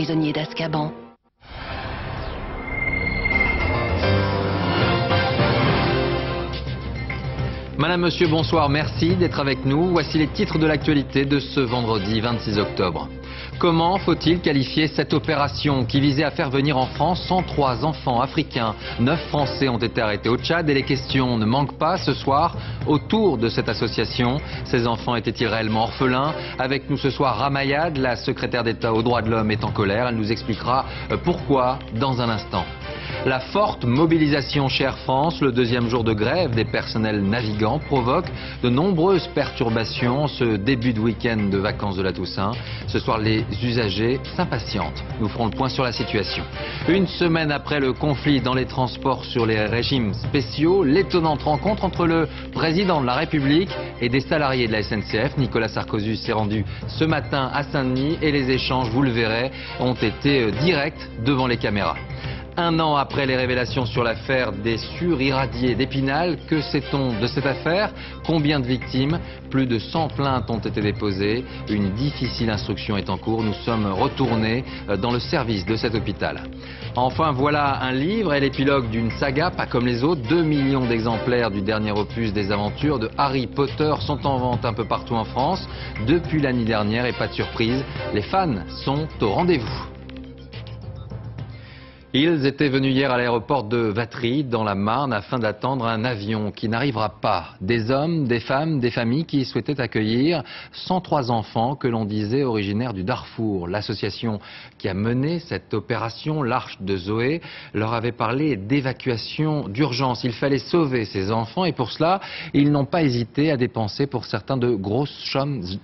prisonnier d'Azkaban. Madame, Monsieur, bonsoir, merci d'être avec nous. Voici les titres de l'actualité de ce vendredi 26 octobre. Comment faut-il qualifier cette opération qui visait à faire venir en France 103 enfants africains? 9 Français ont été arrêtés au Tchad et les questions ne manquent pas ce soir autour de cette association. Ces enfants étaient-ils réellement orphelins? Avec nous ce soir, Ramayad, la secrétaire d'État aux droits de l'homme, est en colère. Elle nous expliquera pourquoi dans un instant. La forte mobilisation chez Air France, le deuxième jour de grève des personnels navigants, provoque de nombreuses perturbations ce début de week-end de vacances de la Toussaint. Ce soir, les usagers s'impatientent. Nous ferons le point sur la situation. Une semaine après le conflit dans les transports sur les régimes spéciaux, l'étonnante rencontre entre le président de la République et des salariés de la SNCF. Nicolas Sarkozy s'est rendu ce matin à Saint-Denis et les échanges, vous le verrez, ont été directs devant les caméras. Un an après les révélations sur l'affaire des surirradiés d'Épinal, que sait-on de cette affaire? Combien de victimes? Plus de 100 plaintes ont été déposées. Une difficile instruction est en cours. Nous sommes retournés dans le service de cet hôpital. Enfin, voilà un livre et l'épilogue d'une saga, pas comme les autres. 2 millions d'exemplaires du dernier opus des aventures de Harry Potter sont en vente un peu partout en France depuis l'année dernière et pas de surprise, les fans sont au rendez-vous. Ils étaient venus hier à l'aéroport de Vatry, dans la Marne, afin d'attendre un avion qui n'arrivera pas. Des hommes, des femmes, des familles qui souhaitaient accueillir 103 enfants que l'on disait originaires du Darfour. L'association qui a mené cette opération, l'Arche de Zoé, leur avait parlé d'évacuation d'urgence. Il fallait sauver ces enfants et pour cela, ils n'ont pas hésité à dépenser pour certains de grosses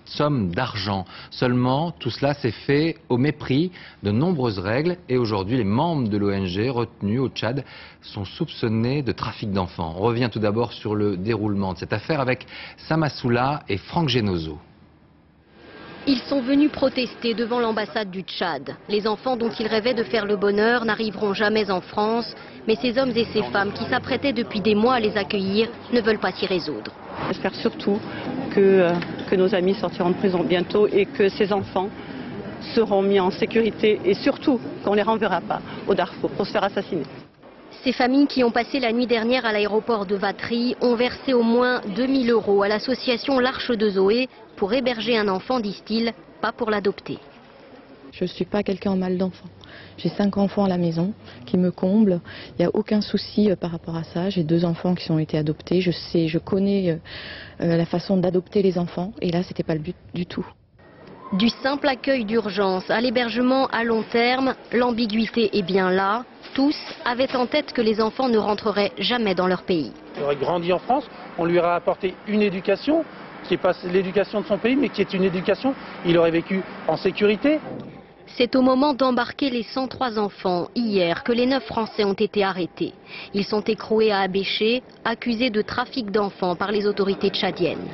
sommes d'argent. Seulement, tout cela s'est fait au mépris de nombreuses règles et aujourd'hui, les membres de l'ONG retenus au Tchad sont soupçonnés de trafic d'enfants. On revient tout d'abord sur le déroulement de cette affaire avec Samassoula et Franck Genozo. Ils sont venus protester devant l'ambassade du Tchad. Les enfants dont ils rêvaient de faire le bonheur n'arriveront jamais en France, mais ces hommes et ces femmes qui s'apprêtaient depuis des mois à les accueillir ne veulent pas s'y résoudre. J'espère surtout que nos amis sortiront de prison bientôt et que ces enfants seront mis en sécurité et surtout qu'on ne les renverra pas au Darfour pour se faire assassiner. Ces familles qui ont passé la nuit dernière à l'aéroport de Vatry ont versé au moins 2000 € à l'association L'Arche de Zoé pour héberger un enfant, disent-ils, pas pour l'adopter. Je ne suis pas quelqu'un en mal d'enfant. J'ai 5 enfants à la maison qui me comblent. Il n'y a aucun souci par rapport à ça. J'ai 2 enfants qui ont été adoptés. Je connais la façon d'adopter les enfants et là, ce n'était pas le but du tout. Du simple accueil d'urgence à l'hébergement à long terme, l'ambiguïté est bien là. Tous avaient en tête que les enfants ne rentreraient jamais dans leur pays. Il aurait grandi en France, on lui aurait apporté une éducation, qui n'est pas l'éducation de son pays, mais qui est une éducation, il aurait vécu en sécurité. C'est au moment d'embarquer les 103 enfants, hier, que les 9 Français ont été arrêtés. Ils sont écroués à Abéché, accusés de trafic d'enfants par les autorités tchadiennes.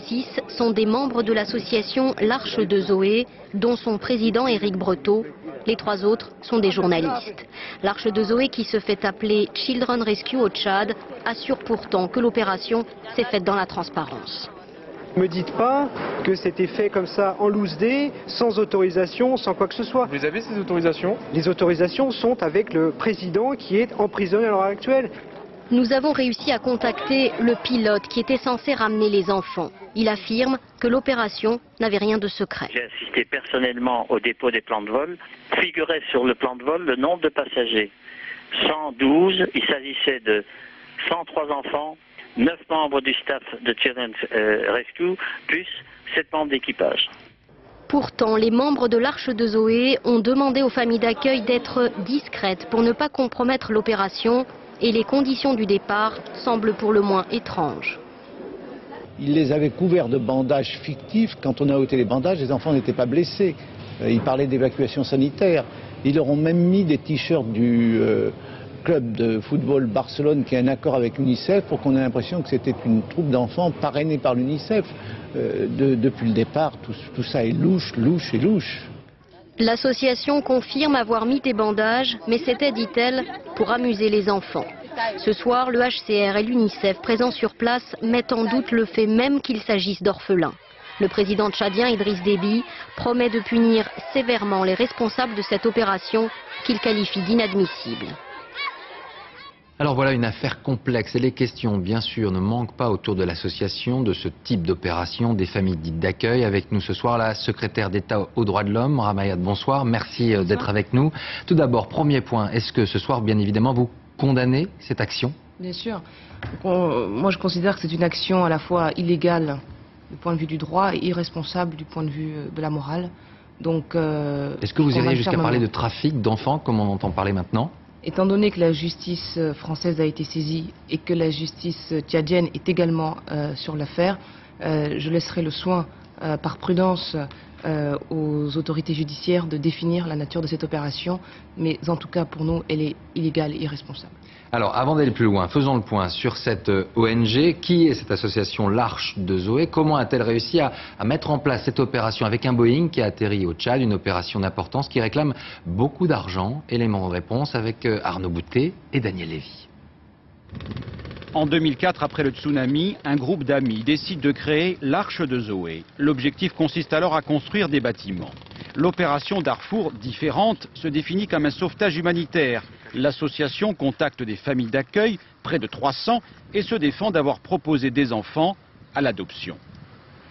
6 sont des membres de l'association L'Arche de Zoé, dont son président Éric Breteau. Les 3 autres sont des journalistes. L'Arche de Zoé, qui se fait appeler Children Rescue au Tchad, assure pourtant que l'opération s'est faite dans la transparence. Ne me dites pas que c'était fait comme ça en loose day, sans autorisation, sans quoi que ce soit. Vous avez ces autorisations? Les autorisations sont avec le président qui est emprisonné à l'heure actuelle. Nous avons réussi à contacter le pilote qui était censé ramener les enfants. Il affirme que l'opération n'avait rien de secret. J'ai assisté personnellement au dépôt des plans de vol. Figurait sur le plan de vol le nombre de passagers. 112, il s'agissait de 103 enfants, 9 membres du staff de Children's Rescue, plus 7 membres d'équipage. Pourtant, les membres de l'Arche de Zoé ont demandé aux familles d'accueil d'être discrètes pour ne pas compromettre l'opération et les conditions du départ semblent pour le moins étranges. Ils les avaient couverts de bandages fictifs. Quand on a ôté les bandages, les enfants n'étaient pas blessés. Ils parlaient d'évacuation sanitaire. Ils leur ont même mis des t-shirts du club de football Barcelone qui a un accord avec l'UNICEF pour qu'on ait l'impression que c'était une troupe d'enfants parrainée par l'UNICEF. Depuis le départ, tout ça est louche, louche et louche. L'association confirme avoir mis des bandages, mais c'était, dit-elle, pour amuser les enfants. Ce soir, le HCR et l'UNICEF présents sur place mettent en doute le fait même qu'il s'agisse d'orphelins. Le président tchadien Idriss Déby promet de punir sévèrement les responsables de cette opération qu'il qualifie d'inadmissible. Alors voilà une affaire complexe et les questions, bien sûr, ne manquent pas autour de l'association de ce type d'opération des familles dites d'accueil. Avec nous ce soir, la secrétaire d'État aux droits de l'homme, Ramayad, bonsoir. Merci d'être avec nous. Tout d'abord, premier point, est-ce que ce soir, bien évidemment, vous condamnez cette action? Bien sûr. Moi, je considère que c'est une action à la fois illégale du point de vue du droit et irresponsable du point de vue de la morale. Donc, est-ce que vous iriez jusqu'à parler de trafic d'enfants, comme on entend parler maintenant? Étant donné que la justice française a été saisie et que la justice tchadienne est également sur l'affaire, je laisserai le soin, par prudence, aux autorités judiciaires de définir la nature de cette opération. Mais en tout cas, pour nous, elle est illégale et irresponsable. Alors, avant d'aller plus loin, faisons le point sur cette ONG. Qui est cette association L'Arche de Zoé? Comment a-t-elle réussi à mettre en place cette opération avec un Boeing qui a atterri au Tchad, une opération d'importance qui réclame beaucoup d'argent? Élément de réponse avec Arnaud Boutet et Daniel Lévy. En 2004, après le tsunami, un groupe d'amis décide de créer l'Arche de Zoé. L'objectif consiste alors à construire des bâtiments. L'opération Darfour, différente, se définit comme un sauvetage humanitaire. L'association contacte des familles d'accueil, près de 300, et se défend d'avoir proposé des enfants à l'adoption.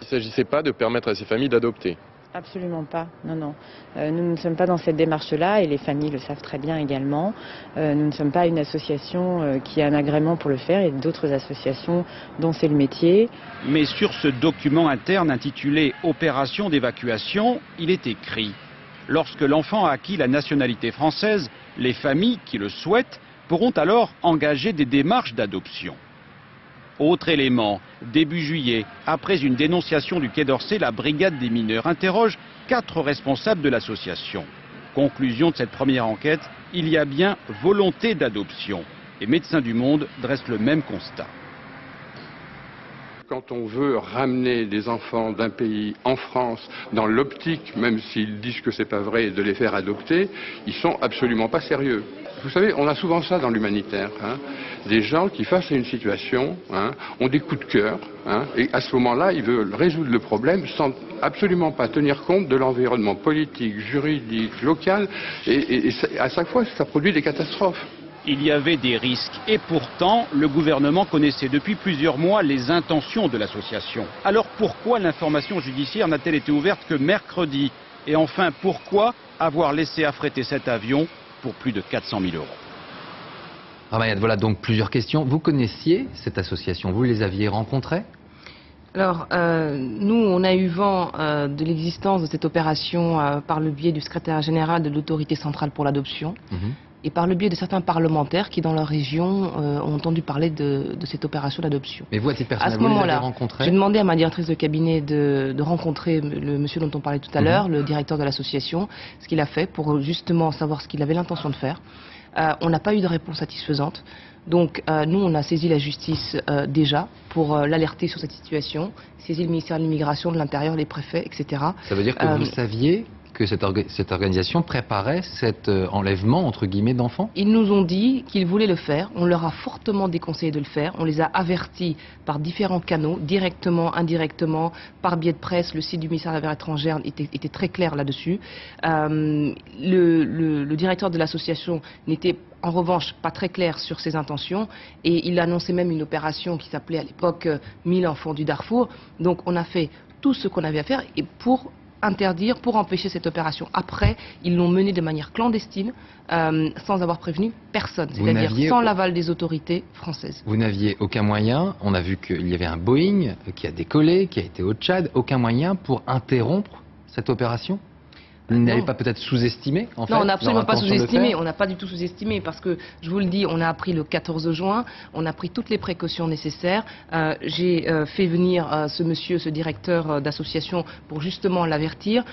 Il ne s'agissait pas de permettre à ces familles d'adopter. Absolument pas, non, non. Nous ne sommes pas dans cette démarche-là et les familles le savent très bien également. Nous ne sommes pas une association qui a un agrément pour le faire et d'autres associations dont c'est le métier. Mais sur ce document interne intitulé « Opération d'évacuation », il est écrit « Lorsque l'enfant a acquis la nationalité française, les familles qui le souhaitent pourront alors engager des démarches d'adoption ». Autre élément, début juillet, après une dénonciation du Quai d'Orsay, la brigade des mineurs interroge 4 responsables de l'association. Conclusion de cette première enquête, il y a bien volonté d'adoption. Et Médecins du Monde dressent le même constat. Quand on veut ramener des enfants d'un pays en France dans l'optique, même s'ils disent que c'est pas vrai, de les faire adopter, ils sont absolument pas sérieux. Vous savez, on a souvent ça dans l'humanitaire. Des gens qui, face à une situation, ont des coups de cœur, et à ce moment-là, ils veulent résoudre le problème sans absolument pas tenir compte de l'environnement politique, juridique, local, et à chaque fois, ça produit des catastrophes. Il y avait des risques et pourtant, le gouvernement connaissait depuis plusieurs mois les intentions de l'association. Alors pourquoi l'information judiciaire n'a-t-elle été ouverte que mercredi? Et enfin, pourquoi avoir laissé affréter cet avion pour plus de 400 000 €? Ramayad, voilà donc plusieurs questions. Vous connaissiez cette association? Vous les aviez rencontrés? Alors, nous, on a eu vent de l'existence de cette opération par le biais du secrétaire général de l'autorité centrale pour l'adoption. Et par le biais de certains parlementaires qui, dans leur région, ont entendu parler de cette opération d'adoption. Mais vous, à titre personnel, à ce moment-là, rencontré? j'ai demandé à ma directrice de cabinet de rencontrer le monsieur dont on parlait tout à l'heure, le directeur de l'association, ce qu'il a fait pour justement savoir ce qu'il avait l'intention de faire. On n'a pas eu de réponse satisfaisante. Donc nous, on a saisi la justice déjà pour l'alerter sur cette situation, saisi le ministère de l'Immigration, de l'Intérieur, les préfets, etc. Ça veut dire que vous saviez que cette organisation préparait cet enlèvement, entre guillemets, d'enfants? Ils nous ont dit qu'ils voulaient le faire. On leur a fortement déconseillé de le faire. On les a avertis par différents canaux, directement, indirectement, par biais de presse. Le site du ministère des Affaires étrangères était très clair là-dessus. Le directeur de l'association n'était en revanche pas très clair sur ses intentions et il annonçait même une opération qui s'appelait à l'époque 1000 enfants du Darfour. Donc on a fait tout ce qu'on avait à faire et pour interdire, pour empêcher cette opération. Après, ils l'ont menée de manière clandestine, sans avoir prévenu personne, c'est-à-dire sans l'aval des autorités françaises. Vous n'aviez aucun moyen, on a vu qu'il y avait un Boeing qui a décollé, qui a été au Tchad, aucun moyen pour interrompre cette opération? Vous n'avez pas peut-être sous-estimé, en fait? Non, on n'a absolument pas sous-estimé, on n'a pas du tout sous-estimé, parce que, je vous le dis, on a appris le 14 juin, on a pris toutes les précautions nécessaires. J'ai fait venir ce monsieur, ce directeur d'association, pour justement l'avertir.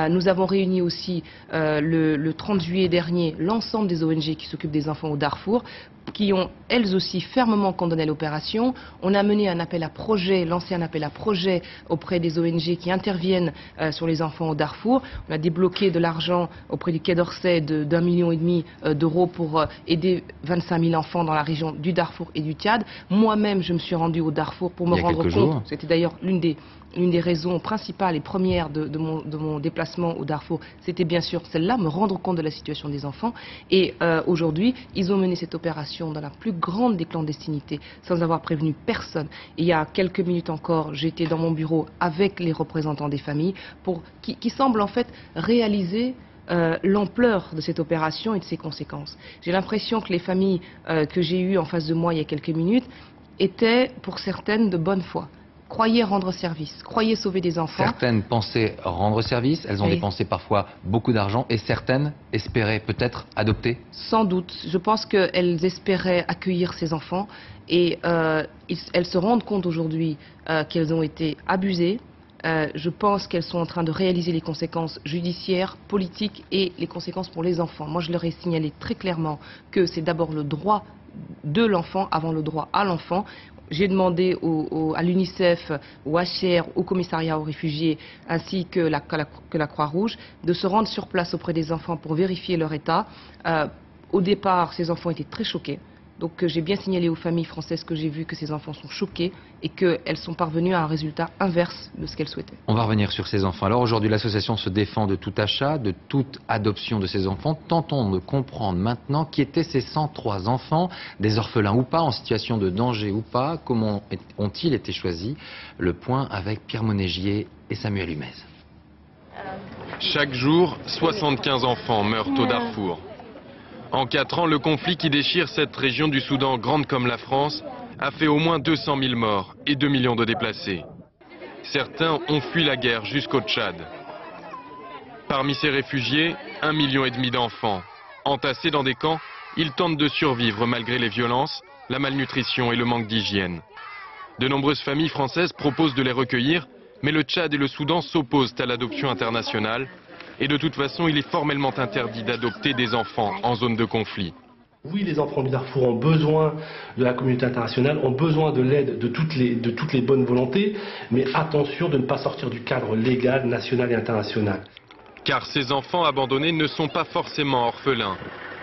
Nous avons réuni aussi, le 30 juillet dernier, l'ensemble des ONG qui s'occupent des enfants au Darfour, qui ont elles aussi fermement condamné l'opération. On a mené un appel à projet, lancé un appel à projet auprès des ONG qui interviennent sur les enfants au Darfour. On a débloqué de l'argent auprès du Quai d'Orsay d'1,5 million d'euros pour aider 25 000 enfants dans la région du Darfour et du Tchad. Moi-même, je me suis rendue au Darfour pour me rendre compte, c'était d'ailleurs l'une des l'une des raisons principales et premières de mon déplacement au Darfour, c'était bien sûr celle-là, me rendre compte de la situation des enfants. Et aujourd'hui, ils ont mené cette opération dans la plus grande des clandestinités, sans avoir prévenu personne. Et il y a quelques minutes encore, j'étais dans mon bureau avec les représentants des familles qui semblent en fait réaliser l'ampleur de cette opération et de ses conséquences. J'ai l'impression que les familles que j'ai eues en face de moi il y a quelques minutes étaient pour certaines de bonne foi. Croyaient rendre service, croyaient sauver des enfants. Certaines pensaient rendre service, elles ont Oui. dépensé parfois beaucoup d'argent et certaines espéraient peut-être adopter. Sans doute. Je pense qu'elles espéraient accueillir ces enfants et elles se rendent compte aujourd'hui qu'elles ont été abusées. Je pense qu'elles sont en train de réaliser les conséquences judiciaires, politiques et les conséquences pour les enfants. Moi, je leur ai signalé très clairement que c'est d'abord le droit de l'enfant avant le droit à l'enfant. J'ai demandé à l'UNICEF, au HCR, au commissariat aux réfugiés, ainsi que la Croix-Rouge, de se rendre sur place auprès des enfants pour vérifier leur état. Au départ, ces enfants étaient très choqués. Donc j'ai bien signalé aux familles françaises que j'ai vu que ces enfants sont choqués et qu'elles sont parvenues à un résultat inverse de ce qu'elles souhaitaient. On va revenir sur ces enfants. Alors aujourd'hui, l'association se défend de tout achat, de toute adoption de ces enfants. Tentons de comprendre maintenant qui étaient ces 103 enfants, des orphelins ou pas, en situation de danger ou pas. Comment ont-ils été choisis? Le point avec Pierre Monégier et Samuel Humez. Chaque jour, 75 enfants meurent au Darfour. En 4 ans, le conflit qui déchire cette région du Soudan, grande comme la France, a fait au moins 200 000 morts et 2 millions de déplacés. Certains ont fui la guerre jusqu'au Tchad. Parmi ces réfugiés, 1,5 million d'enfants. Entassés dans des camps, ils tentent de survivre malgré les violences, la malnutrition et le manque d'hygiène. De nombreuses familles françaises proposent de les recueillir, mais le Tchad et le Soudan s'opposent à l'adoption internationale. Et de toute façon, il est formellement interdit d'adopter des enfants en zone de conflit. Oui, les enfants du Darfour ont besoin de la communauté internationale, ont besoin de l'aide de toutes les bonnes volontés, mais attention de ne pas sortir du cadre légal, national et international. Car ces enfants abandonnés ne sont pas forcément orphelins.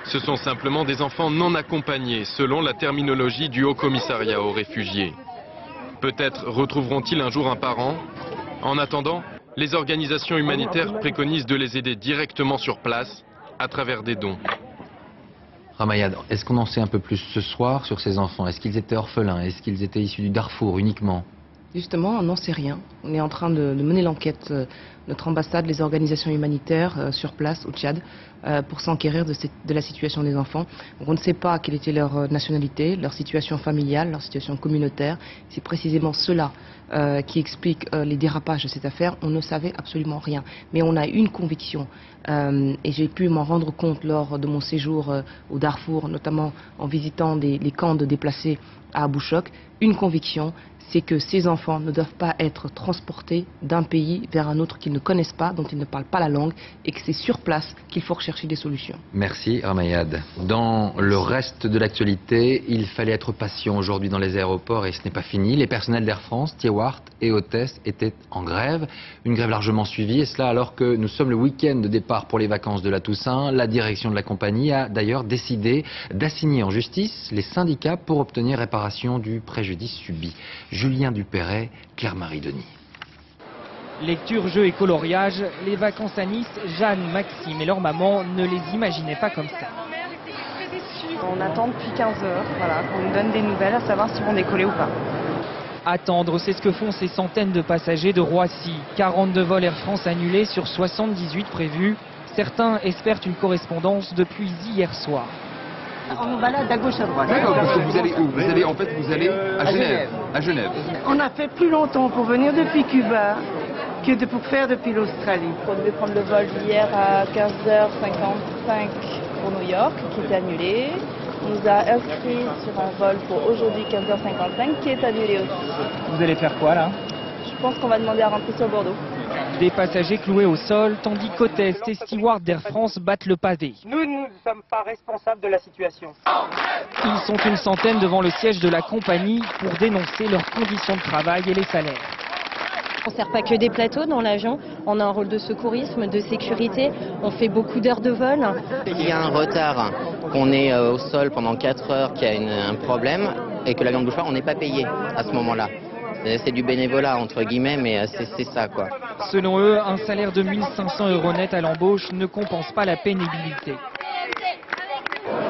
Ce sont simplement des enfants non accompagnés, selon la terminologie du Haut Commissariat aux réfugiés. Peut-être retrouveront-ils un jour un parent. En attendant, les organisations humanitaires préconisent de les aider directement sur place, à travers des dons. Ramayad, est-ce qu'on en sait un peu plus ce soir sur ces enfants? Est-ce qu'ils étaient orphelins? Est-ce qu'ils étaient issus du Darfour uniquement? Justement, on n'en sait rien. On est en train de mener l'enquête, notre ambassade, les organisations humanitaires sur place au Tchad, pour s'enquérir de la situation des enfants. Donc on ne sait pas quelle était leur nationalité, leur situation familiale, leur situation communautaire. C'est précisément cela qui explique les dérapages de cette affaire. On ne savait absolument rien. Mais on a une conviction, et j'ai pu m'en rendre compte lors de mon séjour au Darfour, notamment en visitant les camps de déplacés à Abou Chouk, une conviction, c'est que ces enfants ne doivent pas être transportés d'un pays vers un autre qu'ils ne connaissent pas, dont ils ne parlent pas la langue, et que c'est sur place qu'il faut rechercher des solutions. Merci Ramayad. Dans le reste de l'actualité, il fallait être patient aujourd'hui dans les aéroports et ce n'est pas fini. Les personnels d'Air France, Stewart et hôtesses étaient en grève. Une grève largement suivie, et cela alors que nous sommes le week-end de départ pour les vacances de la Toussaint. La direction de la compagnie a d'ailleurs décidé d'assigner en justice les syndicats pour obtenir réparation du préjudice subi. Julien Dupéret, Claire-Marie Denis. Lecture, jeux et coloriage, les vacances à Nice, Jeanne, Maxime et leur maman ne les imaginaient pas comme ça. On attend depuis 15 heures, voilà, qu'on nous donne des nouvelles, à savoir si vont décoller ou pas. Attendre, c'est ce que font ces centaines de passagers de Roissy. 42 vols Air France annulés sur 78 prévus. Certains espèrent une correspondance depuis hier soir. On nous balade à gauche à droite. D'accord, parce que vous allez où? Vous allez à Genève. À Genève. On a fait plus longtemps pour venir depuis Cuba que pour faire depuis l'Australie. On devait prendre le vol d'hier à 15h55 pour New York, qui est annulé. On nous a inscrit sur un vol pour aujourd'hui 15h55, qui est annulé aussi. Vous allez faire quoi là? Je pense qu'on va demander à rentrer sur Bordeaux. Des passagers cloués au sol, tandis qu'hôtesses et stewards d'Air France battent le pavé. Nous ne sommes pas responsables de la situation. Ils sont une centaine devant le siège de la compagnie pour dénoncer leurs conditions de travail et les salaires. On ne sert pas que des plateaux dans l'avion, on a un rôle de secourisme, de sécurité, on fait beaucoup d'heures de vol. Il y a un retard, qu'on est au sol pendant 4 heures, qu'il y a un problème et que l'avion ne bouge pas, on n'est pas payé à ce moment-là. c'est du bénévolat entre guillemets, mais c'est ça quoi. Selon eux, un salaire de 1 500 € net à l'embauche ne compense pas la pénibilité.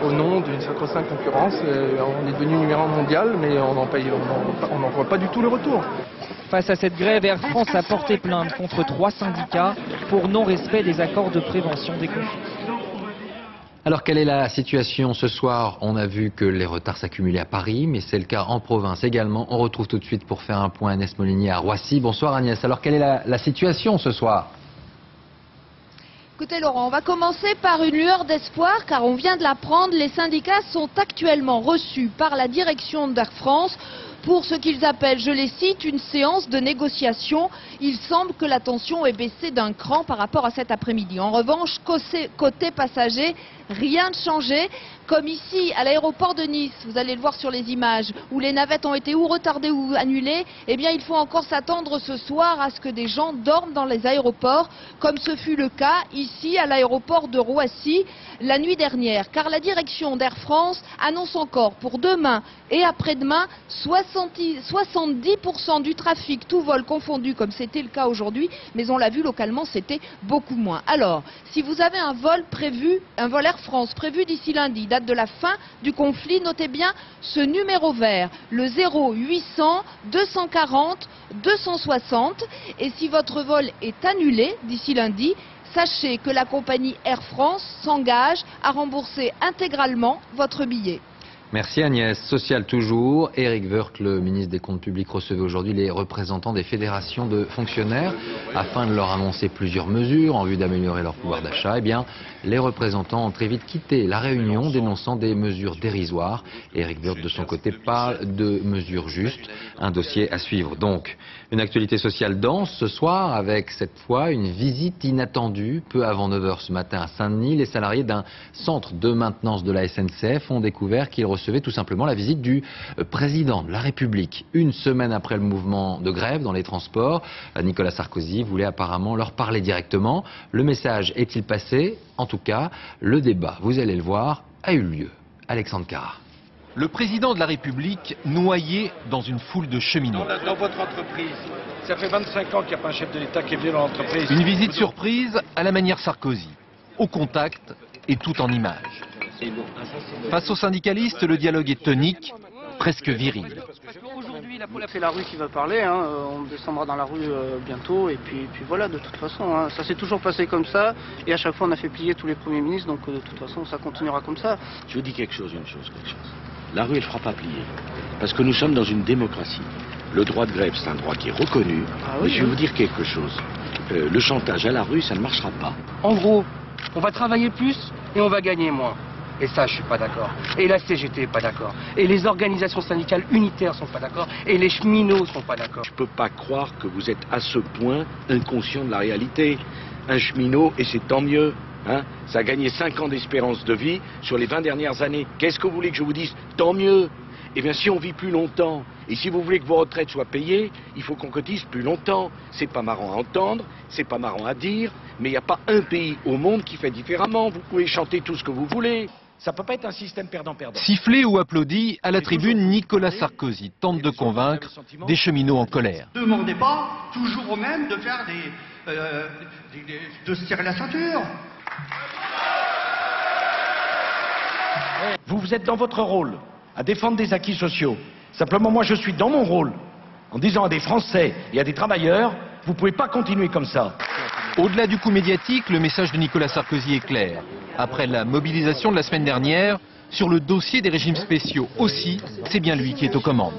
Au nom d'une sacro-sainte concurrence, on est devenu numéro 1 mondial, mais on n'en voit pas du tout le retour. Face à cette grève, Air France a porté plainte contre 3 syndicats pour non-respect des accords de prévention des conflits. Alors quelle est la situation ce soir? On a vu que les retards s'accumulaient à Paris, mais c'est le cas en province également. On retrouve tout de suite pour faire un point Agnès Molinier à Roissy. Bonsoir Agnès. Alors quelle est la situation ce soir? Écoutez Laurent, on va commencer par une lueur d'espoir car on vient de l'apprendre, les syndicats sont actuellement reçus par la direction d'Air France pour ce qu'ils appellent, je les cite, une séance de négociation. Il semble que la tension ait baissé d'un cran par rapport à cet après-midi. En revanche, côté passagers, rien de changé. Comme ici, à l'aéroport de Nice, vous allez le voir sur les images, où les navettes ont été ou retardées ou annulées, eh bien il faut encore s'attendre ce soir à ce que des gens dorment dans les aéroports, comme ce fut le cas ici à l'aéroport de Roissy la nuit dernière. Car la direction d'Air France annonce encore pour demain et après-demain 70% du trafic, tout vol confondu comme c'était le cas aujourd'hui, mais on l'a vu localement, c'était beaucoup moins. Alors, si vous avez un vol prévu, un vol Air France prévu d'ici lundi, date de la fin du conflit, notez bien ce numéro vert, le 0800 240 260. Et si votre vol est annulé d'ici lundi, sachez que la compagnie Air France s'engage à rembourser intégralement votre billet. Merci Agnès. Social toujours. Éric Woerth, le ministre des Comptes Publics, recevait aujourd'hui les représentants des fédérations de fonctionnaires afin de leur annoncer plusieurs mesures en vue d'améliorer leur pouvoir d'achat. Eh bien, les représentants ont très vite quitté la réunion, dénonçant des mesures dérisoires. Éric Woerth, de son côté, parle de mesures justes. Un dossier à suivre. Donc, une actualité sociale dense ce soir avec cette fois une visite inattendue. Peu avant 9 h ce matin à Saint-Denis, les salariés d'un centre de maintenance de la SNCF ont découvert qu'ils recevait tout simplement la visite du président de la République. Une semaine après le mouvement de grève dans les transports, Nicolas Sarkozy voulait apparemment leur parler directement. Le message est-il passé? En tout cas, le débat, vous allez le voir, a eu lieu. Alexandre Carra. Le président de la République noyé dans une foule de cheminots. Dans votre entreprise, ça fait 25 ans qu'il n'y a pas un chef de l'État qui est venu dans l'entreprise. Une visite surprise à la manière Sarkozy, au contact et tout en images. Face aux syndicalistes, le dialogue est tonique, presque viril. Aujourd'hui, la Paula fait la rue qui va parler, hein. On descendra dans la rue bientôt, et puis voilà, de toute façon, hein. Ça s'est toujours passé comme ça, et à chaque fois on a fait plier tous les premiers ministres, donc de toute façon ça continuera comme ça. Je vous dis quelque chose. La rue, elle ne fera pas plier, parce que nous sommes dans une démocratie. Le droit de grève, c'est un droit qui est reconnu, mais je vais vous dire quelque chose. Le chantage à la rue, ça ne marchera pas. En gros, on va travailler plus et on va gagner moins. Et ça, je suis pas d'accord. Et la CGT est pas d'accord. Et les organisations syndicales unitaires sont pas d'accord. Et les cheminots sont pas d'accord. Je peux pas croire que vous êtes à ce point inconscient de la réalité. Un cheminot, et c'est tant mieux, hein, ça a gagné 5 ans d'espérance de vie sur les 20 dernières années. Qu'est-ce que vous voulez que je vous dise? Tant mieux. Eh bien, si on vit plus longtemps, et si vous voulez que vos retraites soient payées, il faut qu'on cotise plus longtemps. C'est pas marrant à entendre, c'est pas marrant à dire, mais il n'y a pas un pays au monde qui fait différemment. Vous pouvez chanter tout ce que vous voulez. Ça peut pas être un système perdant-perdant. Sifflé ou applaudi, à la tribune, Nicolas Sarkozy tente de convaincre des cheminots en colère. Ne demandez pas toujours aux mêmes de faire de se tirer la ceinture. Vous êtes dans votre rôle, à défendre des acquis sociaux. Simplement, moi, je suis dans mon rôle, en disant à des Français et à des travailleurs, vous pouvez pas continuer comme ça. Au-delà du coup médiatique, le message de Nicolas Sarkozy est clair. Après la mobilisation de la semaine dernière, sur le dossier des régimes spéciaux aussi, c'est bien lui qui est aux commandes.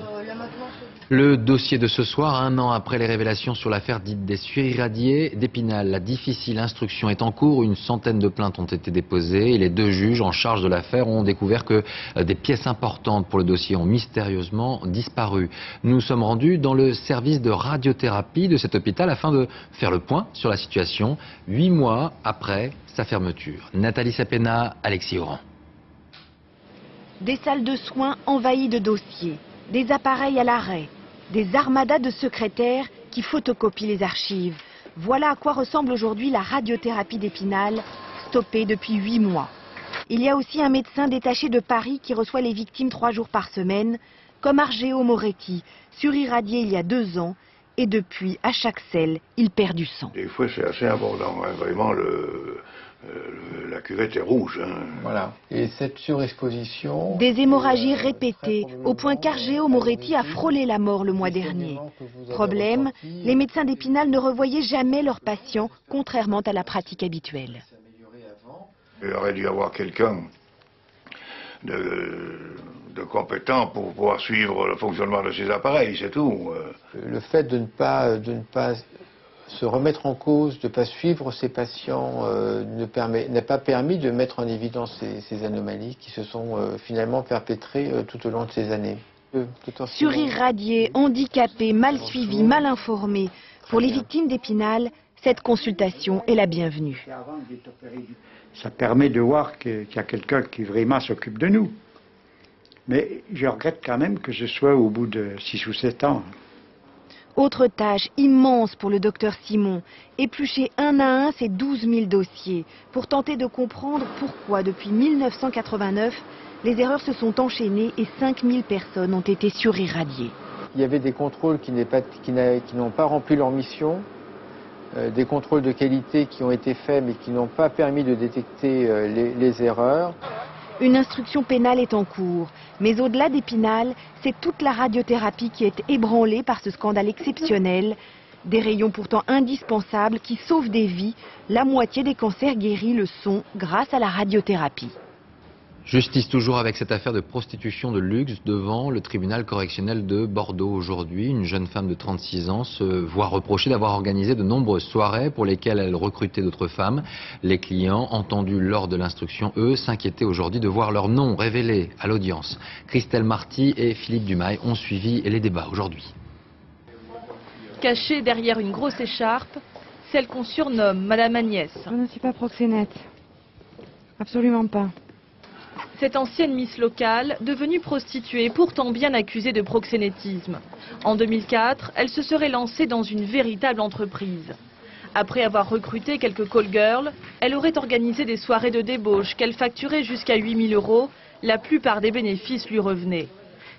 Le dossier de ce soir, 1 an après les révélations sur l'affaire dite des surirradiés d'Épinal. La difficile instruction est en cours. Une centaine de plaintes ont été déposées et les 2 juges en charge de l'affaire ont découvert que des pièces importantes pour le dossier ont mystérieusement disparu. Nous sommes rendus dans le service de radiothérapie de cet hôpital afin de faire le point sur la situation 8 mois après sa fermeture. Nathalie Sapena, Alexis Oran. Des salles de soins envahies de dossiers, des appareils à l'arrêt, des armadas de secrétaires qui photocopient les archives. Voilà à quoi ressemble aujourd'hui la radiothérapie d'Épinal, stoppée depuis 8 mois. Il y a aussi un médecin détaché de Paris qui reçoit les victimes 3 jours par semaine, comme Argeo Moretti, surirradié il y a 2 ans, et depuis, à chaque selle, il perd du sang. Des fois, c'est assez abondant, hein. Vraiment, la cuvette est rouge. Hein. Voilà. Et cette surexposition... Des hémorragies répétées, au point qu'Argeo Moretti a frôlé la mort le mois dernier. Problème, les médecins d'Épinal ne revoyaient jamais leurs patients, contrairement à la pratique habituelle. Il aurait dû y avoir quelqu'un de compétent pour pouvoir suivre le fonctionnement de ces appareils, c'est tout. Le fait de ne pas se remettre en cause, de ne pas suivre ces patients, n'a pas permis de mettre en évidence ces anomalies qui se sont finalement perpétrées tout au long de ces années. Surirradiés, handicapés, mal suivis, mal informés. Pour les victimes d'Épinal, cette consultation est la bienvenue. Ça permet de voir qu'il y a quelqu'un qui vraiment s'occupe de nous. Mais je regrette quand même que ce soit au bout de 6 ou 7 ans. Autre tâche immense pour le docteur Simon, éplucher un à un ces 12 000 dossiers pour tenter de comprendre pourquoi depuis 1989, les erreurs se sont enchaînées et 5 000 personnes ont été surirradiées. Il y avait des contrôles qui n'ont pas rempli leur mission, des contrôles de qualité qui ont été faits mais qui n'ont pas permis de détecter les erreurs. Une instruction pénale est en cours, mais au-delà d'Épinal, c'est toute la radiothérapie qui est ébranlée par ce scandale exceptionnel. Des rayons pourtant indispensables qui sauvent des vies. La moitié des cancers guéris le sont grâce à la radiothérapie. Justice toujours avec cette affaire de prostitution de luxe devant le tribunal correctionnel de Bordeaux aujourd'hui. Une jeune femme de 36 ans se voit reprocher d'avoir organisé de nombreuses soirées pour lesquelles elle recrutait d'autres femmes. Les clients, entendus lors de l'instruction, eux, s'inquiétaient aujourd'hui de voir leur nom révélé à l'audience. Christelle Marty et Philippe Dumail ont suivi les débats aujourd'hui. Cachée derrière une grosse écharpe, celle qu'on surnomme Madame Agnès. Je ne suis pas proxénète. Absolument pas. Cette ancienne Miss locale, devenue prostituée, pourtant bien accusée de proxénétisme. En 2004, elle se serait lancée dans une véritable entreprise. Après avoir recruté quelques call girls, elle aurait organisé des soirées de débauche qu'elle facturait jusqu'à 8 000 €. La plupart des bénéfices lui revenaient.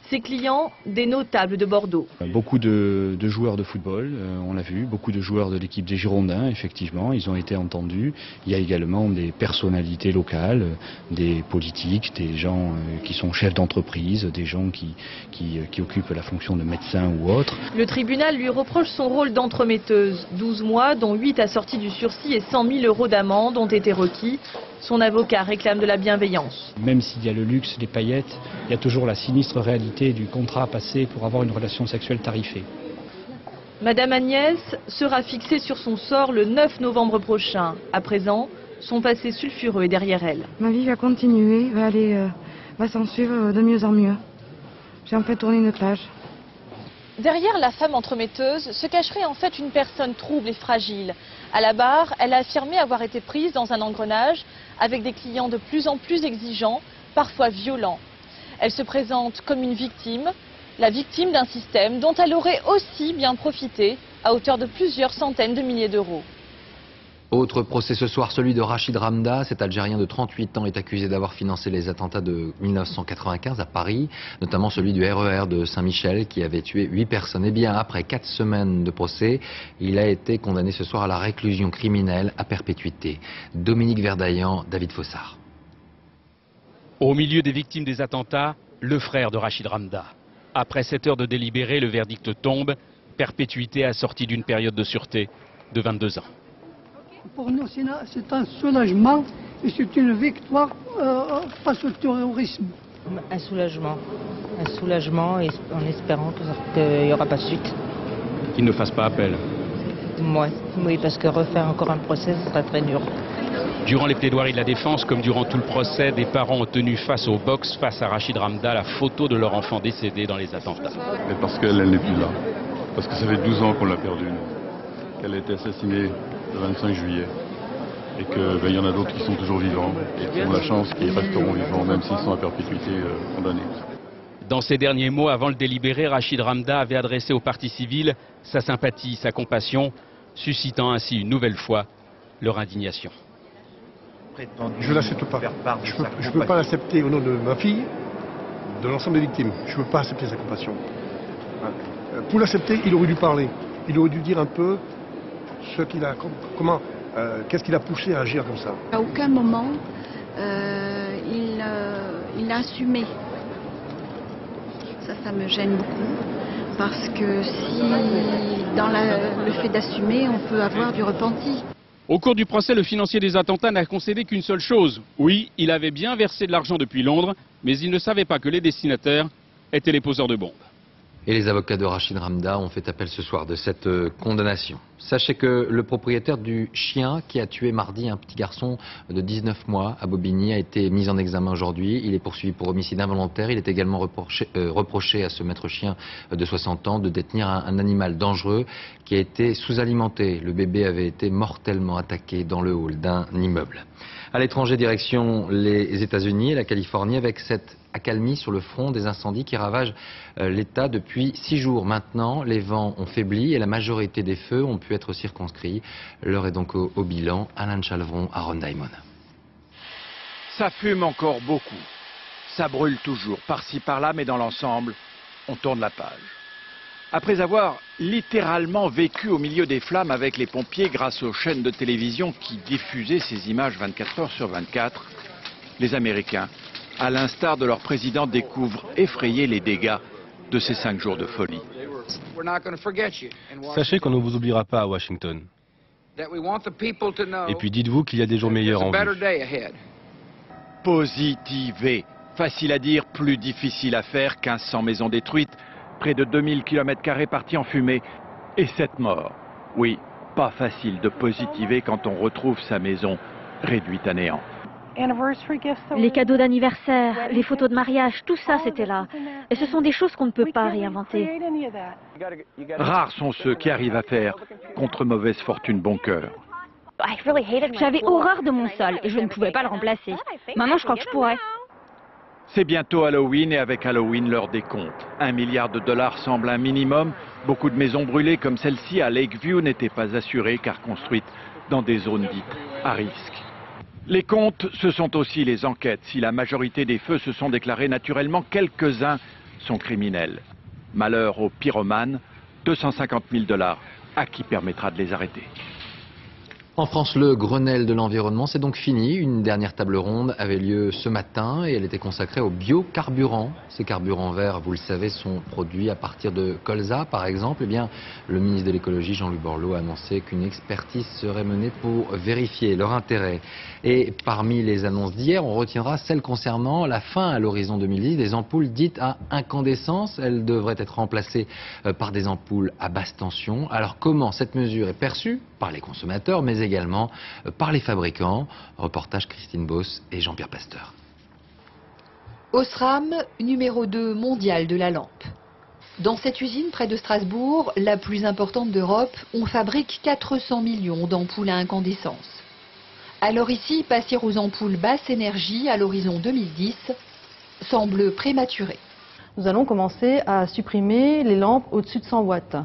Ses clients, des notables de Bordeaux. Beaucoup de joueurs de football, on l'a vu, beaucoup de joueurs de l'équipe des Girondins, effectivement, ils ont été entendus. Il y a également des personnalités locales, des politiques, des gens qui sont chefs d'entreprise, des gens qui occupent la fonction de médecin ou autre. Le tribunal lui reproche son rôle d'entremetteuse. 12 mois, dont 8 assortis du sursis et 100 000 € d'amende ont été requis. Son avocat réclame de la bienveillance. Même s'il y a le luxe, les paillettes, il y a toujours la sinistre réalité du contrat passé pour avoir une relation sexuelle tarifée. Madame Agnès sera fixée sur son sort le 9 novembre prochain. À présent, son passé sulfureux est derrière elle. Ma vie va continuer, va s'en suivre de mieux en mieux. J'ai en fait tourné une page. Derrière la femme entremetteuse se cacherait en fait une personne trouble et fragile. À la barre, elle a affirmé avoir été prise dans un engrenage avec des clients de plus en plus exigeants, parfois violents. Elle se présente comme une victime, la victime d'un système dont elle aurait aussi bien profité à hauteur de plusieurs centaines de milliers d'euros. Autre procès ce soir, celui de Rachid Ramda. Cet Algérien de 38 ans est accusé d'avoir financé les attentats de 1995 à Paris, notamment celui du RER de Saint-Michel qui avait tué 8 personnes. Et bien, après 4 semaines de procès, il a été condamné ce soir à la réclusion criminelle à perpétuité. Dominique Verdaillan, David Fossard. Au milieu des victimes des attentats, le frère de Rachid Ramda. Après 7 heures de délibéré, le verdict tombe. Perpétuité assortie d'une période de sûreté de 22 ans. Pour nous, c'est un soulagement et c'est une victoire face au terrorisme. Un soulagement et en espérant qu'il n'y aura pas de suite. Qu'il ne fasse pas appel. Oui, parce que refaire encore un procès, ce sera très dur. Durant les plaidoiries de la défense, comme durant tout le procès, des parents ont tenu face au box, face à Rachid Ramda, la photo de leur enfant décédé dans les attentats. Et parce qu'elle n'est plus là. Parce que ça fait 12 ans qu'on l'a perdue. Qu'elle a été assassinée le 25 juillet. Et qu'il y en a d'autres qui sont toujours vivants et qui ont la chance qu'ils resteront vivants, même s'ils sont à perpétuité condamnés. Dans ses derniers mots, avant le délibéré, Rachid Ramda avait adressé aux parties civiles sa sympathie, sa compassion, suscitant ainsi une nouvelle fois leur indignation. Je ne l'accepte pas. Je ne peux pas l'accepter au nom de ma fille. de l'ensemble des victimes. Je ne peux pas accepter sa compassion. Pour l'accepter, il aurait dû parler. Il aurait dû dire un peu ce qu'il a, qu'est-ce qu'il a poussé à agir comme ça. À aucun moment, il a assumé. Ça me gêne beaucoup. Parce que si, dans le fait d'assumer, on peut avoir du repenti. Au cours du procès, le financier des attentats n'a concédé qu'une seule chose. Oui, il avait bien versé de l'argent depuis Londres, mais il ne savait pas que les destinataires étaient les poseurs de bombes. Et les avocats de Rachid Ramda ont fait appel ce soir de cette condamnation. Sachez que le propriétaire du chien qui a tué mardi un petit garçon de 19 mois à Bobigny a été mis en examen aujourd'hui. Il est poursuivi pour homicide involontaire. Il est également reproché à ce maître chien de 60 ans de détenir un animal dangereux qui a été sous-alimenté. Le bébé avait été mortellement attaqué dans le hall d'un immeuble. À l'étranger, direction les États-Unis et la Californie avec cette accalmie sur le front des incendies qui ravagent l'État depuis 6 jours. Maintenant, les vents ont faibli et la majorité des feux ont pu être circonscrits. L'heure est donc au bilan. Alain Chalvron, Aaron Diamond. Ça fume encore beaucoup. Ça brûle toujours, par-ci par-là, mais dans l'ensemble, on tourne la page. Après avoir littéralement vécu au milieu des flammes avec les pompiers grâce aux chaînes de télévision qui diffusaient ces images 24 heures sur 24, les Américains, à l'instar de leur président, découvrent effrayés les dégâts de ces 5 jours de folie. Sachez qu'on ne vous oubliera pas à Washington. Et puis dites-vous qu'il y a des jours meilleurs en vue. Positiver. Facile à dire, plus difficile à faire. 1500 maisons détruites, près de 2000 km² partis en fumée et 7 morts. Oui, pas facile de positiver quand on retrouve sa maison réduite à néant. Les cadeaux d'anniversaire, les photos de mariage, tout ça c'était là. Et ce sont des choses qu'on ne peut pas réinventer. Rares sont ceux qui arrivent à faire, contre mauvaise fortune, bon cœur. J'avais horreur de mon sol et je ne pouvais pas le remplacer. Maintenant je crois que je pourrais. C'est bientôt Halloween et avec Halloween l'heure des comptes. $1 milliard semble un minimum. Beaucoup de maisons brûlées comme celle-ci à Lakeview n'étaient pas assurées car construites dans des zones dites à risque. Les comptes, ce sont aussi les enquêtes. Si la majorité des feux se sont déclarés naturellement, quelques-uns sont criminels. Malheur aux pyromanes, $250 000 à qui permettra de les arrêter. En France, le Grenelle de l'environnement, c'est donc fini. Une dernière table ronde avait lieu ce matin et elle était consacrée aux biocarburants. Ces carburants verts, vous le savez, sont produits à partir de colza, par exemple. Eh bien, le ministre de l'écologie, Jean-Louis Borloo, a annoncé qu'une expertise serait menée pour vérifier leur intérêt. Et parmi les annonces d'hier, on retiendra celle concernant la fin à l'horizon 2010 des ampoules dites à incandescence. Elles devraient être remplacées par des ampoules à basse tension. Alors comment cette mesure est perçue par les consommateurs, mais également par les fabricants? Reportage Christine Boss et Jean-Pierre Pasteur. Osram, numéro 2 mondial de la lampe. Dans cette usine près de Strasbourg, la plus importante d'Europe, on fabrique 400 millions d'ampoules à incandescence. Alors ici, passer aux ampoules basse énergie à l'horizon 2010 semble prématuré. Nous allons commencer à supprimer les lampes au-dessus de 100 watts.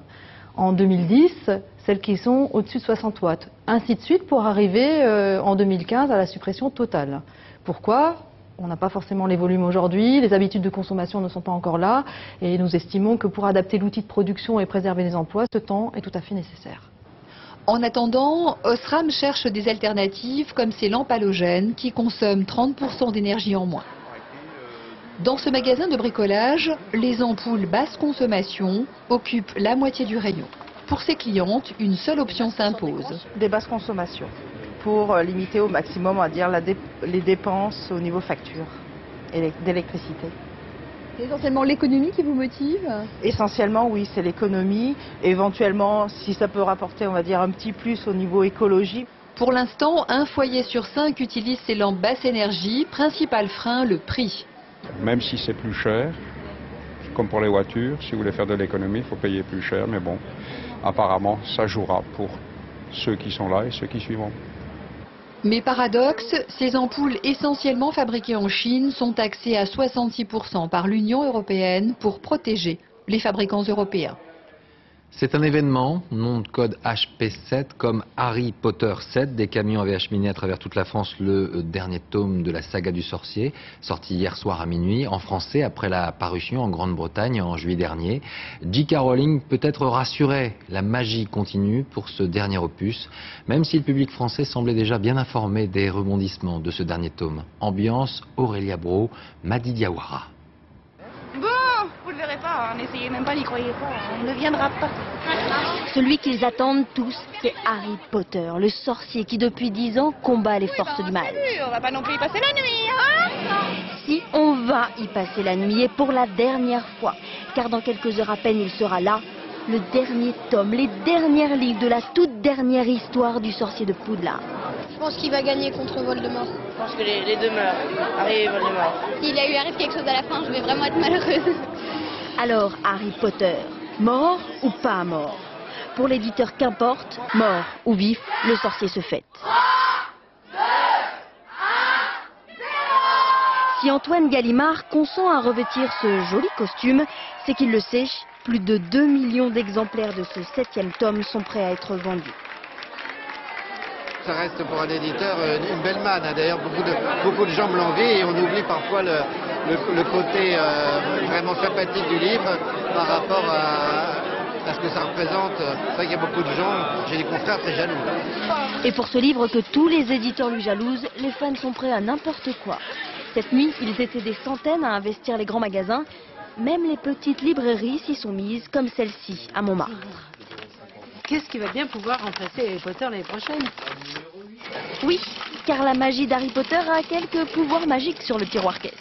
En 2010, celles qui sont au-dessus de 60 watts. Ainsi de suite pour arriver en 2015 à la suppression totale. Pourquoi ? On n'a pas forcément les volumes aujourd'hui, les habitudes de consommation ne sont pas encore là et nous estimons que pour adapter l'outil de production et préserver les emplois, ce temps est tout à fait nécessaire. En attendant, Osram cherche des alternatives comme ces lampes halogènes qui consomment 30% d'énergie en moins. Dans ce magasin de bricolage, les ampoules basse consommation occupent la moitié du rayon. Pour ses clientes, une seule option s'impose. Des basses consommations pour limiter au maximum, on va dire, les dépenses au niveau facture d'électricité. C'est essentiellement l'économie qui vous motive? Essentiellement, oui, c'est l'économie. Éventuellement, si ça peut rapporter, on va dire, un petit plus au niveau écologie. Pour l'instant, un foyer sur 5 utilise ces lampes basse énergie. Principal frein, le prix. Même si c'est plus cher, comme pour les voitures, si vous voulez faire de l'économie, il faut payer plus cher. Mais bon, apparemment, ça jouera pour ceux qui sont là et ceux qui suivront. Mais paradoxe, ces ampoules essentiellement fabriquées en Chine sont taxées à 66% par l'Union européenne pour protéger les fabricants européens. C'est un événement, nom de code HP7, comme Harry Potter 7. Des camions avaient acheminé à travers toute la France le dernier tome de la saga du sorcier, sorti hier soir à minuit, en français, après la parution en Grande-Bretagne en juillet dernier. J.K. Rowling peut être rassurée, la magie continue pour ce dernier opus, même si le public français semblait déjà bien informé des rebondissements de ce dernier tome. Ambiance, Aurélia Bro, Madi Diawara. Bon, vous ne le verrez pas, n'essayez même pas, n'y croyez pas, on ne viendra pas. Celui qu'ils attendent tous, c'est Harry Potter, le sorcier qui depuis 10 ans combat les forces du mal. On va pas non plus y passer la nuit, hein? Si, on va y passer la nuit et pour la dernière fois, car dans quelques heures à peine il sera là, le dernier tome, les derniers livres de la toute dernière histoire du sorcier de Poudlard. Je pense qu'il va gagner contre Voldemort. Je pense que les deux meurent, Harry et Voldemort. S'il lui arrive quelque chose à la fin, je vais vraiment être malheureuse. Alors, Harry Potter, mort ou pas mort? Pour l'éditeur qu'importe, mort ou vif, le sorcier se fête. Si Antoine Gallimard consent à revêtir ce joli costume, c'est qu'il le sait, plus de 2 millions d'exemplaires de ce 7e tome sont prêts à être vendus. Ça reste pour un éditeur une belle manne. D'ailleurs, beaucoup de gens me l'envient et on oublie parfois le côté vraiment sympathique du livre par rapport à ce que ça représente. C'est vrai qu'il y a beaucoup de gens, j'ai des confrères très jaloux. Et pour ce livre que tous les éditeurs lui jalousent, les fans sont prêts à n'importe quoi. Cette nuit, ils étaient des centaines à investir les grands magasins. Même les petites librairies s'y sont mises, comme celle-ci, à Montmartre. Qu'est-ce qui va bien pouvoir remplacer Harry Potter l'année prochaine? Oui, car la magie d'Harry Potter a quelques pouvoirs magiques sur le tiroir caisse.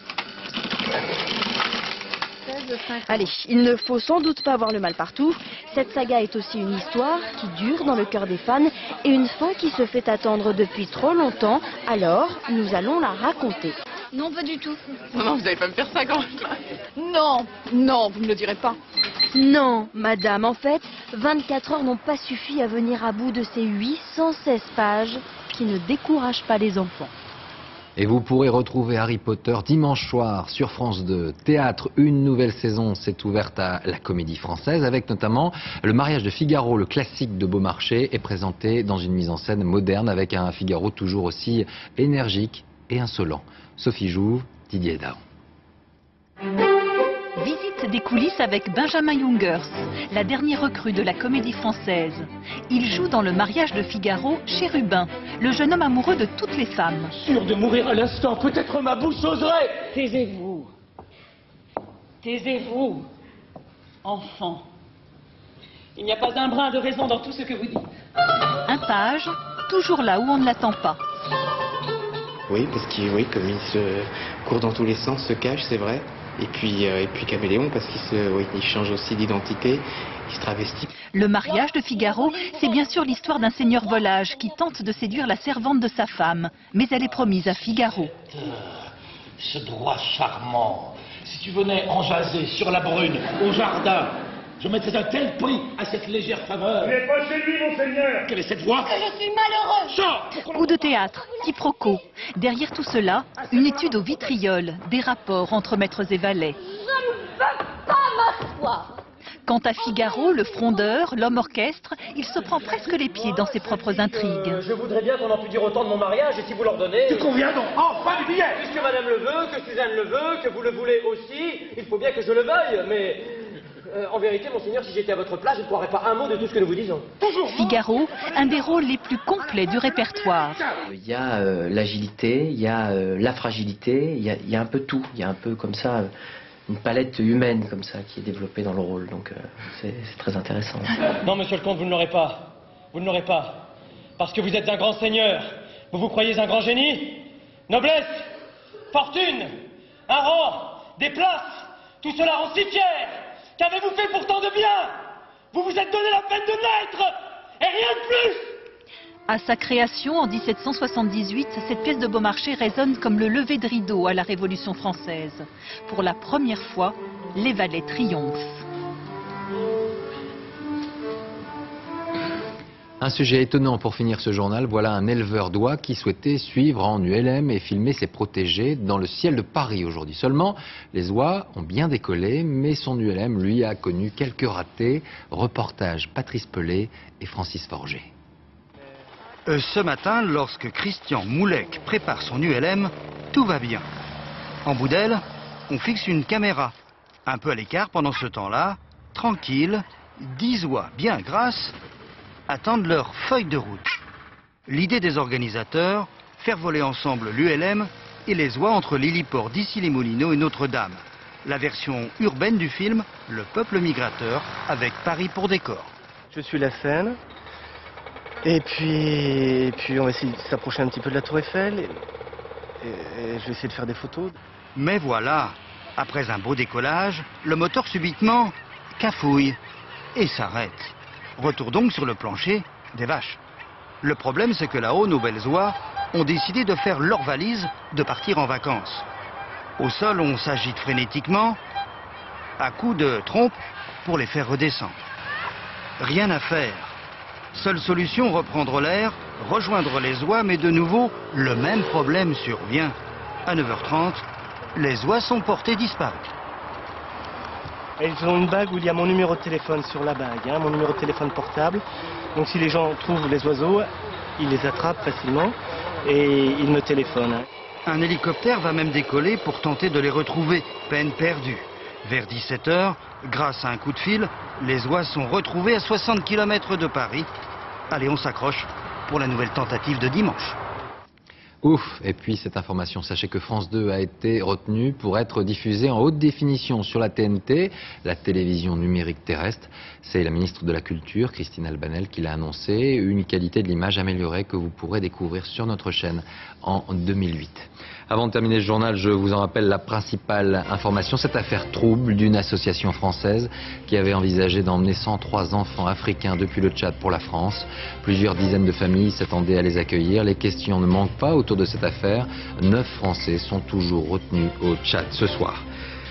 Allez, il ne faut sans doute pas avoir le mal partout. Cette saga est aussi une histoire qui dure dans le cœur des fans et une fin qui se fait attendre depuis trop longtemps. Alors, nous allons la raconter. Non, pas du tout. Non, vous n'allez pas me faire ça quand même. Non, non, vous ne le direz pas. Non, madame, en fait, 24 heures n'ont pas suffi à venir à bout de ces 816 pages qui ne découragent pas les enfants. Et vous pourrez retrouver Harry Potter dimanche soir sur France 2. Théâtre, une nouvelle saison s'est ouverte à la Comédie Française avec notamment Le mariage de Figaro, le classique de Beaumarchais, est présenté dans une mise en scène moderne avec un Figaro toujours aussi énergique et insolent. Sophie Jouve, Didier Daon. Visite des coulisses avec Benjamin Jungers, la dernière recrue de la Comédie Française. Il joue dans Le mariage de Figaro Chérubin, le jeune homme amoureux de toutes les femmes. Sûr de mourir à l'instant, peut-être ma bouche oserait. Taisez-vous. Taisez-vous, enfant. Il n'y a pas un brin de raison dans tout ce que vous dites. Un page, toujours là où on ne l'attend pas. Oui, parce qu'il, oui, comme il se court dans tous les sens, se cache, c'est vrai. Et puis Caméléon, parce qu'il change aussi d'identité, il se travestit. Le mariage de Figaro, c'est bien sûr l'histoire d'un seigneur volage qui tente de séduire la servante de sa femme. Mais elle est promise à Figaro. Ce droit charmant, si tu venais en jaser sur la brune, au jardin, je mettrais un tel prix à cette légère faveur. Il n'est pas chez lui, monseigneur. Quelle est cette voix? Que je suis malheureux. Coup de théâtre, quiproquo. Derrière tout cela, une étude au vitriol, des rapports entre maîtres et valets. Je ne veux pas m'asseoir. Quant à Figaro, le frondeur, l'homme orchestre, il se prend presque les pieds dans ses propres intrigues. Je voudrais bien qu'on en pût dire autant de mon mariage, et si vous l'ordonnez... Tu conviens donc enfin du billet. Puisque madame le veut, que Suzanne le veut, que vous le voulez aussi, il faut bien que je le veuille, mais... en vérité, monseigneur, si j'étais à votre place, je ne croirais pas un mot de tout ce que nous vous disons. Figaro, un des rôles les plus complets du répertoire. Il y a l'agilité, il y a la fragilité, il y a un peu tout. Il y a un peu comme ça, une palette humaine comme ça qui est développée dans le rôle. Donc c'est très intéressant. Non, monsieur le comte, vous ne l'aurez pas. Vous ne l'aurez pas. Parce que vous êtes un grand seigneur. Vous vous croyez un grand génie? Noblesse, fortune, un rang, des places, tout cela rend si fier. Qu'avez-vous fait pourtant de bien? Vous vous êtes donné la peine de naître, et rien de plus. À sa création en 1778, cette pièce de Beaumarchais résonne comme le lever de rideau à la Révolution française. Pour la première fois, les valets triomphent. Un sujet étonnant pour finir ce journal. Voilà un éleveur d'oies qui souhaitait suivre en ULM et filmer ses protégés dans le ciel de Paris aujourd'hui. Seulement, les oies ont bien décollé, mais son ULM, lui, a connu quelques ratés. Reportage Patrice Pelé et Francis Forger. Ce matin, lorsque Christian Moulec prépare son ULM, tout va bien. En bout d'aile, on fixe une caméra. Un peu à l'écart pendant ce temps-là, tranquille, 10 oies bien grasses attendent leur feuille de route. L'idée des organisateurs, faire voler ensemble l'ULM et les oies entre l'héliport d'Issy-les-Moulineaux et Notre-Dame. La version urbaine du film, Le peuple migrateur, avec Paris pour décor. Je suis la Seine. Et puis on va essayer de s'approcher un petit peu de la Tour Eiffel et je vais essayer de faire des photos. Mais voilà, après un beau décollage, le moteur subitement cafouille et s'arrête. Retour donc sur le plancher des vaches. Le problème, c'est que là-haut, nos belles oies ont décidé de faire leur valise, de partir en vacances. Au sol, on s'agite frénétiquement, à coups de trompe pour les faire redescendre. Rien à faire. Seule solution, reprendre l'air, rejoindre les oies, mais de nouveau, le même problème survient. À 9h30, les oies sont portées disparues. Elles ont une bague où il y a mon numéro de téléphone sur la bague, mon numéro de téléphone portable. Donc si les gens trouvent les oiseaux, ils les attrapent facilement et ils me téléphonent. Un hélicoptère va même décoller pour tenter de les retrouver, peine perdue. Vers 17h, grâce à un coup de fil, les oies sont retrouvées à 60 km de Paris. Allez, on s'accroche pour la nouvelle tentative de dimanche. Ouf! Et puis cette information, sachez que France 2 a été retenue pour être diffusée en haute définition sur la TNT, la télévision numérique terrestre. C'est la ministre de la Culture, Christine Albanel, qui l'a annoncé. Une qualité de l'image améliorée que vous pourrez découvrir sur notre chaîne en 2008. Avant de terminer ce journal, je vous en rappelle la principale information, cette affaire trouble d'une association française qui avait envisagé d'emmener 103 enfants africains depuis le Tchad pour la France. Plusieurs dizaines de familles s'attendaient à les accueillir. Les questions ne manquent pas autour de cette affaire. 9 Français sont toujours retenus au Tchad ce soir.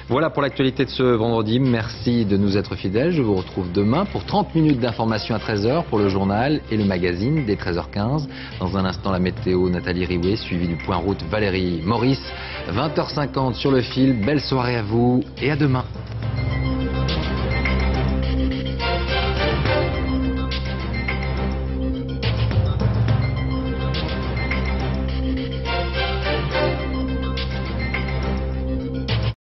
Voilà pour l'actualité de ce vendredi. Merci de nous être fidèles. Je vous retrouve demain pour 30 minutes d'information à 13h pour le journal et le magazine dès 13h15. Dans un instant, la météo, Nathalie Riouet, suivi du point route Valérie Maurice. 20h50 sur le fil. Belle soirée à vous et à demain.